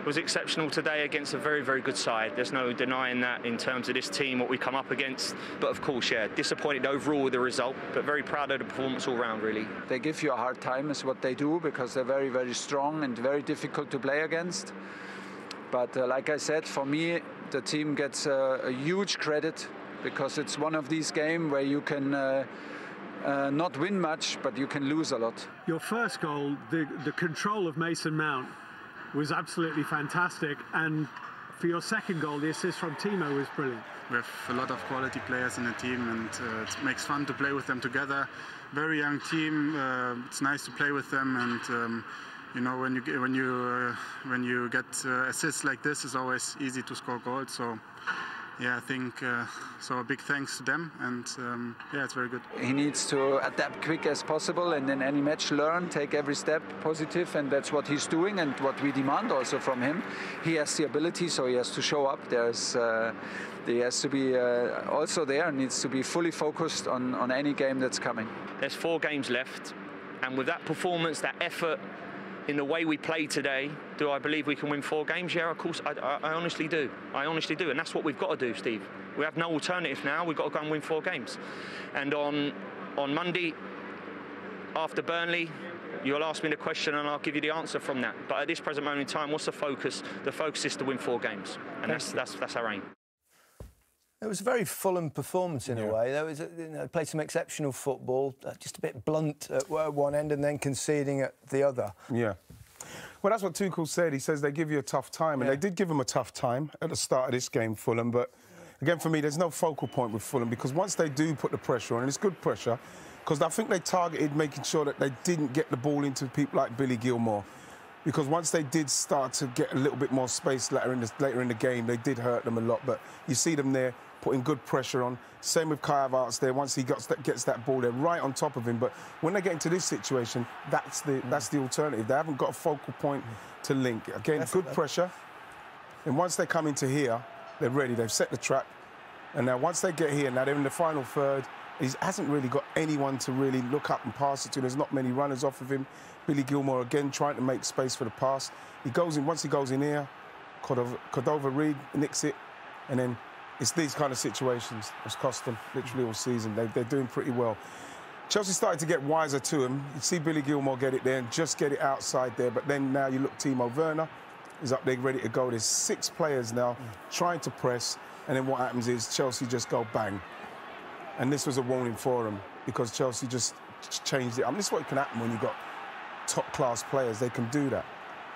was exceptional today against a very, very good side. There's no denying that in terms of this team, what we come up against. But of course, yeah, disappointed overall with the result, but very proud of the performance all round, really. They give you a hard time is what they do, because they're very, very strong and very difficult to play against. But like I said, for me, the team gets a huge credit, because it's one of these games where you can not win much, but you can lose a lot. Your first goal, the control of Mason Mount was absolutely fantastic, and for your second goal, the assist from Timo was brilliant. We have a lot of quality players in the team, and it makes fun to play with them together. Very young team. It's nice to play with them, and you know, when you get assists like this, it's always easy to score goals. So yeah, I think so. A big thanks to them, and yeah, it's very good. He needs to adapt quick as possible, and in any match learn, take every step positive, and that's what he's doing, and what we demand also from him. He has the ability, so he has to show up. He has to be also there, needs to be fully focused on any game that's coming. There's 4 games left, and with that performance, that effort, in the way we played today, do I believe we can win 4 games? Yeah, of course, I honestly do. I honestly do, and that's what we've got to do, Steve. We have no alternative now. We've got to go and win 4 games. And on Monday, after Burnley, you'll ask me the question and I'll give you the answer from that. But at this present moment in time, what's the focus? The focus is to win 4 games, and that's our aim. It was a very Fulham performance in a way. There was, played some exceptional football, just a bit blunt at one end and then conceding at the other. Yeah. Well, that's what Tuchel said. He says they give you a tough time, and they did give him a tough time at the start of this game, Fulham. But again, for me, there's no focal point with Fulham, because once they do put the pressure on, and it's good pressure, because I think they targeted making sure that they didn't get the ball into people like Billy Gilmore. Because once they did start to get a little bit more space later in the game, they did hurt them a lot. But you see them there putting good pressure on. Same with Havertz there. Once he gets that ball, they're right on top of him. But when they get into this situation, that's the alternative. They haven't got a focal point to link. Again, good pressure. And once they come into here, they're ready. They've set the trap. And now once they get here, now they're in the final third. He hasn't really got anyone to really look up and pass it to. There's not many runners off of him. Billy Gilmore again trying to make space for the pass. He goes in, once he goes in here, Cordova-Reid nicks it, and then it's these kind of situations that's cost them literally all season. They're doing pretty well. Chelsea started to get wiser to him. You see Billy Gilmore get it there and just get it outside there, but then now you look, Timo Werner is up there ready to go. There's 6 players now trying to press, and then what happens is Chelsea just go bang. And this was a warning for them, because Chelsea just changed it. I mean, this is what can happen when you've got top-class players. They can do that.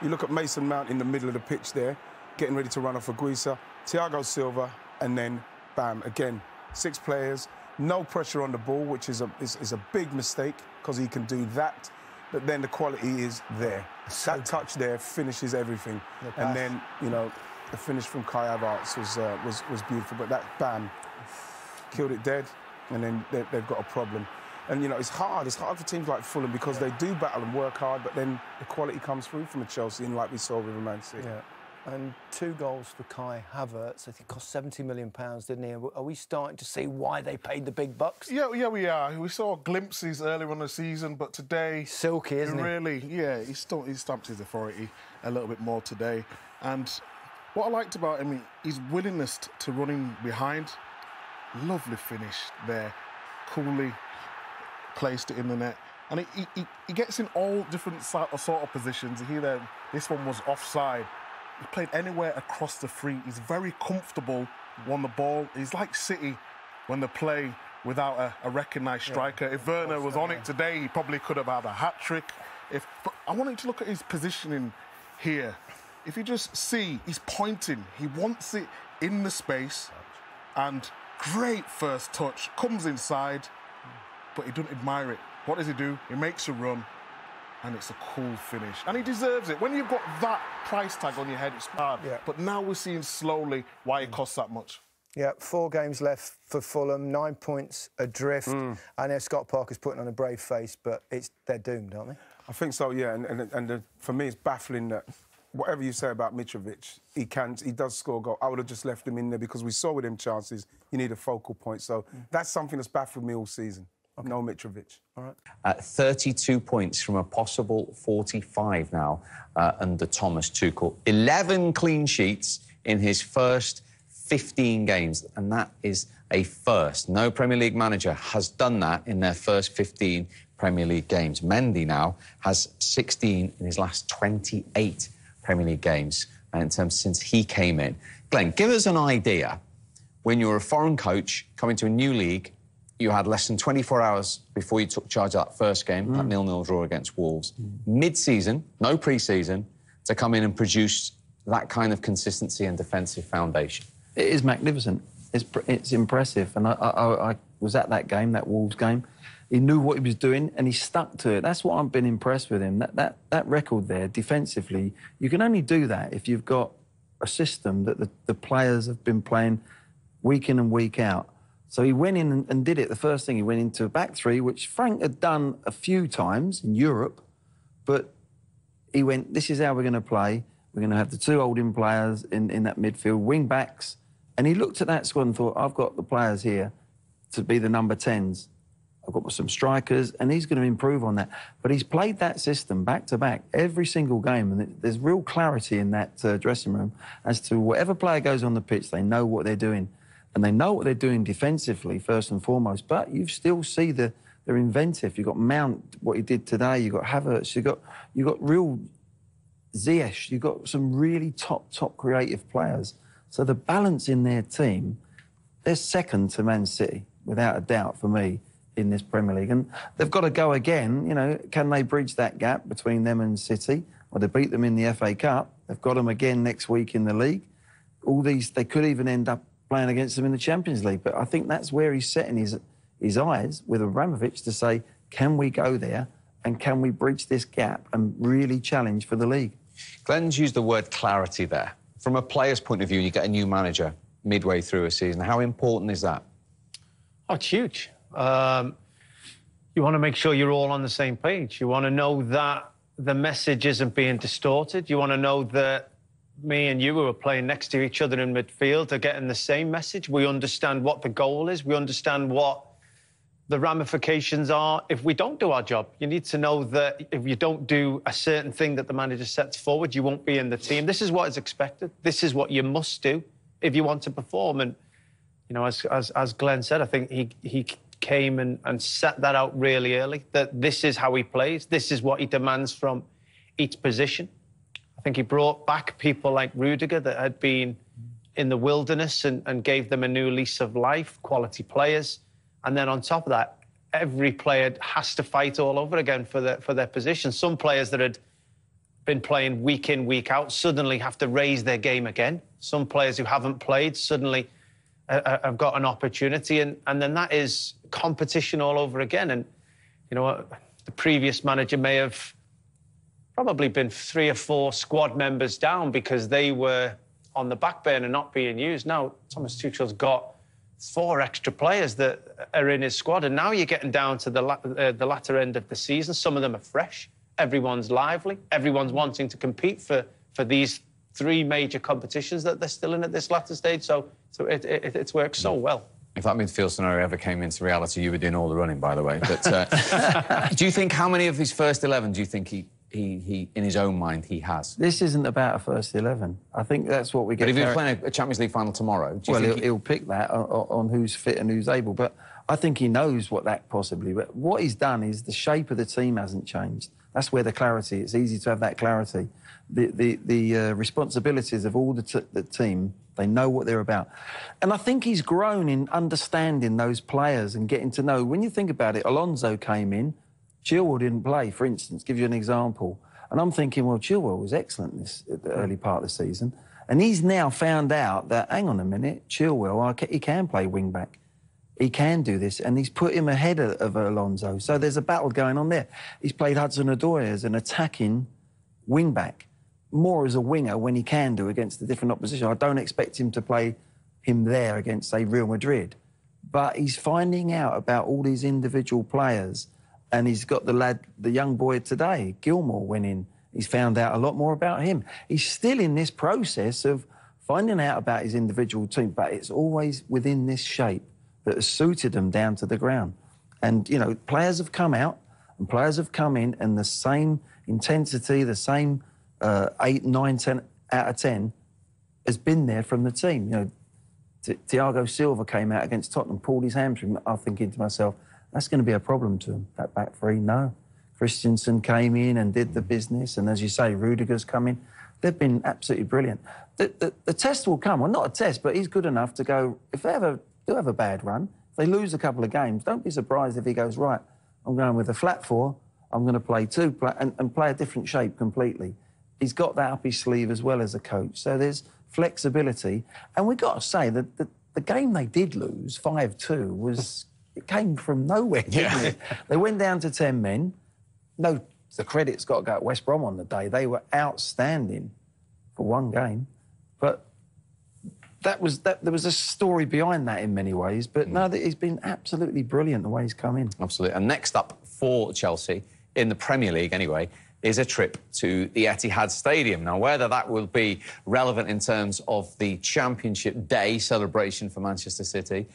You look at Mason Mount in the middle of the pitch there, getting ready to run off a Guisa, Thiago Silva, and then, bam, again, 6 players, no pressure on the ball, which is a big mistake, because he can do that, but then the quality is there. That touch there finishes everything. And then, you know, the finish from Kai Havertz was beautiful, but that, bam, killed it dead, and then they've got a problem. And, you know, it's hard for teams like Fulham, because they do battle and work hard, but then the quality comes through from a Chelsea, and like we saw with Man City. Yeah. And 2 goals for Kai Havertz. I think cost £70 million, didn't he? Are we starting to see why they paid the big bucks? Yeah, we are. We saw glimpses earlier on the season, but today... Silky, isn't he? Really, yeah, he stamped his authority a little bit more today. And what I liked about him, his willingness to run in behind. Lovely finish there. Coolly placed it in the net. And he gets in all different sort of positions. You hear that this one was offside. He played anywhere across the free. He's very comfortable on the ball. He's like City when they play without a recognised striker. If Werner was on it today, he probably could have had a hat-trick. But I want you to look at his positioning here. If you just see, he's pointing. He wants it in the space. And great first touch. Comes inside, but he doesn't admire it. What does he do? He makes a run. And it's a cool finish. And he deserves it. When you've got that price tag on your head, it's hard. Yeah. But now we're seeing slowly why it costs that much. Yeah, 4 games left for Fulham, 9 points adrift. I know Scott Parker's putting on a brave face, but they're doomed, aren't they? I think so, yeah. And for me, it's baffling that whatever you say about Mitrovic, he does score a goal. I would have just left him in there, because we saw with him chances, you need a focal point. So that's something that's baffled me all season. No Mitrovic. All right. 32 points from a possible 45 now under Thomas Tuchel. 11 clean sheets in his first 15 games, and that is a first. No Premier League manager has done that in their first 15 Premier League games. Mendy now has 16 in his last 28 Premier League games in terms since he came in. Glenn, give us an idea. When you're a foreign coach coming to a new league, you had less than 24 hours before you took charge of that first game, that 0-0 draw against Wolves. Mid-season, no pre-season, to come in and produce that kind of consistency and defensive foundation. It is magnificent. It's impressive. And I was at that game, that Wolves game. He knew what he was doing and he stuck to it. That's what I've been impressed with him. That record there, defensively, you can only do that if you've got a system that the players have been playing week in and week out. So he went in and did it. The first thing, he went into a back three, which Frank had done a few times in Europe, but he went, this is how we're going to play. We're going to have the two holding players in that midfield, wing backs. And he looked at that squad and thought, I've got the players here to be the number 10s. I've got some strikers, and he's going to improve on that. But he's played that system back to back every single game, and there's real clarity in that dressing room as to whatever player goes on the pitch, they know what they're doing. And they know what they're doing defensively, first and foremost. But you still see they're inventive. You've got Mount, what he did today. You've got Havertz. You've got real Ziyech. You've got some really top creative players. So the balance in their team, they're second to Man City, without a doubt, for me, in this Premier League. And they've got to go again. You know, can they bridge that gap between them and City? Well, they beat them in the FA Cup. They've got them again next week in the league. All these, they could even end up playing against them in the Champions League. But I think that's where he's setting his eyes with Abramovich to say, can we go there and can we bridge this gap and really challenge for the league? Glenn's used the word clarity there. From a player's point of view, you get a new manager midway through a season. How important is that? Oh, it's huge. You want to make sure you're all on the same page. You want to know that the message isn't being distorted. You want to know that me and you, who are playing next to each other in midfield, are getting the same message. We understand what the goal is. We understand what the ramifications are if we don't do our job. You need to know that if you don't do a certain thing that the manager sets forward, you won't be in the team. This is what is expected. This is what you must do if you want to perform. And, you know, as Glenn said, I think he came and set that out really early, that this is how he plays. This is what he demands from each position. I think he brought back people like Rudiger that had been in the wilderness and gave them a new lease of life, quality players. And then on top of that, every player has to fight all over again for their position. Some players that had been playing week in, week out suddenly have to raise their game again. Some players who haven't played suddenly have got an opportunity. And then that is competition all over again. And, you know, the previous manager may have probably been 3 or 4 squad members down because they were on the back burner not being used. Now, Thomas Tuchel's got 4 extra players that are in his squad, and now you're getting down to the latter end of the season. Some of them are fresh. Everyone's lively. Everyone's wanting to compete for these 3 major competitions that they're still in at this latter stage. So it's worked so well. If that midfield scenario ever came into reality, you were doing all the running, by the way. But do you think, how many of his first 11 do you think he in his own mind, he has? This isn't about a first 11. I think that's what we get. But if he was playing a Champions League final tomorrow, do you think he'll pick that on who's fit and who's able. But I think he knows what that possibly... But what he's done is the shape of the team hasn't changed. That's where the clarity... It's easy to have that clarity. The responsibilities of all the team, they know what they're about. And I think he's grown in understanding those players and getting to know... When you think about it, Alonso came in, Chilwell didn't play, for instance, give you an example. And I'm thinking, well, Chilwell was excellent at the early part of the season. And he's now found out that, hang on a minute, Chilwell, he can play wing-back. He can do this, and he's put him ahead of Alonso. So there's a battle going on there. He's played Hudson-Odoi as an attacking wing-back, more as a winger when he can do against the different opposition. I don't expect him to play him there against, say, Real Madrid. But he's finding out about all these individual players. And he's got the young boy today, Gilmore, went in. He's found out a lot more about him. He's still in this process of finding out about his individual team, but it's always within this shape that has suited them down to the ground. And, you know, players have come out and players have come in, and the same intensity, the same 8, 9, 10 out of 10 has been there from the team. You know, Thiago Silva came out against Tottenham, pulled his hamstring. I'm thinking to myself, that's going to be a problem to him, that back three. No. Christensen came in and did the business, and as you say, Rudiger's come in. They've been absolutely brilliant. The test will come. Well, not a test, but he's good enough to go, if they do have a bad run, if they lose a couple of games, don't be surprised if he goes, right, I'm going with a flat 4, I'm going to play 2 and play a different shape completely. He's got that up his sleeve as well as a coach. So there's flexibility. And we've got to say that the game they did lose, 5-2, was... It came from nowhere, didn't it? They went down to 10 men. No, the credit's got to go at West Brom on the day. They were outstanding for one game. But there was a story behind that in many ways. But no, he's been absolutely brilliant the way he's come in. Absolutely. And next up for Chelsea, in the Premier League anyway, is a trip to the Etihad Stadium. Now, whether that will be relevant in terms of the Championship Day celebration for Manchester City